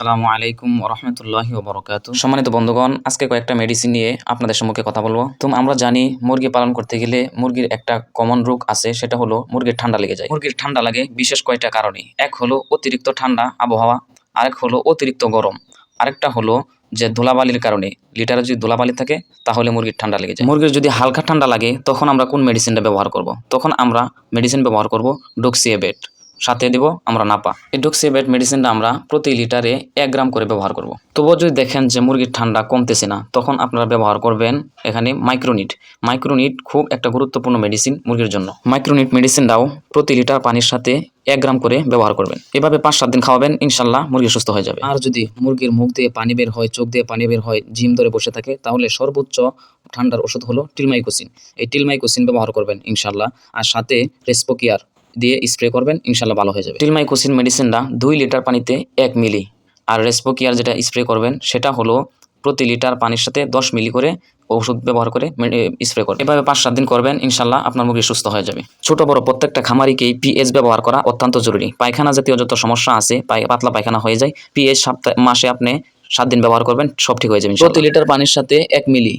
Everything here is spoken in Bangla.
আসসালামু আলাইকুম রহমতুল্লাহি ওবরাকাতুহু। সম্মানিত বন্ধুগণ, আজকে কয়েকটা মেডিসিন নিয়ে আপনাদের সম্মুখে কথা বলবো। তো আমরা জানি মুরগি পালন করতে গেলে মুরগির একটা কমন রোগ আছে, সেটা হলো মুরগির ঠান্ডা লেগে যায়। মুরগির ঠান্ডা লাগে বিশেষ কয়টা কারণে। এক হলো অতিরিক্ত ঠান্ডা আবহাওয়া, আরেক হলো অতিরিক্ত গরম, আরেকটা হলো যে ধুলাবালির কারণে। লিটারে যদি ধুলাবালি থাকে তাহলে মুরগির ঠান্ডা লেগে যায়। মুরগির যদি হালকা ঠান্ডা লাগে তখন আমরা কোন মেডিসিনটা ব্যবহার করব? তখন আমরা মেডিসিন ব্যবহার করব ডক্সিএবেট, সাথে দেব আমরা নাপা। এই ডক্সিএবেট মেডিসিনটা আমরা প্রতি লিটারে 1 গ্রাম করে ব্যবহার করব। তবুও যদি দেখেন যে মুরগির ঠান্ডা কমতেছে না, তখন আপনারা ব্যবহার করবেন এখানে মাইক্রোনিট। মাইক্রোনিট খুব একটা গুরুত্বপূর্ণ মেডিসিন মুরগির জন্য। মাইক্রোনিট মেডিসিনটাও প্রতি লিটার পানির সাথে 1 গ্রাম করে ব্যবহার করবেন। এভাবে 5-7 দিন খাওয়াবেন, ইনশাল্লাহ মুরগি সুস্থ হয়ে যাবে। আর যদি মুরগির মুখ দিয়ে পানি বের হয়, চোখ দিয়ে পানি বের হয়, জিম ধরে বসে থাকে, তাহলে সর্বোচ্চ ঠান্ডার ওষুধ হলো টিলমাইকোসিন। এই টিলমাইকোসিন ব্যবহার করবেন ইনশাল্লাহ, আর সাথে রেসপোকিয়ার দিয়ে স্প্রে করবেন, ইনশাল্লাহ ভালো হয়ে যাবে। টিলমাইকোসিন মেডিসিনটা 2 লিটার পানিতে 1 মিলি, আর রেসপোকিয়ার যেটা স্প্রে করবেন সেটা হলো প্রতি লিটার পানির সাথে 10 মিলি করে ওষুধ ব্যবহার করে স্প্রে করবেন। এভাবে 5-7 দিন করবেন, ইনশাল্লাহ আপনার মুরগি সুস্থ হয়ে যাবে। ছোট বড় প্রত্যেকটা খামারিকেই পিএইচ ব্যবহার করা অত্যন্ত জরুরি। পায়খানা জাতীয় যত সমস্যা আছে, পাতলা পায়খানা হয়ে যায়, পিএইচ মাসে আপনি 7 দিন ব্যবহার করবেন, সব ঠিক হয়ে যাবে। প্রতি লিটার পানির সাথে 1 মিলি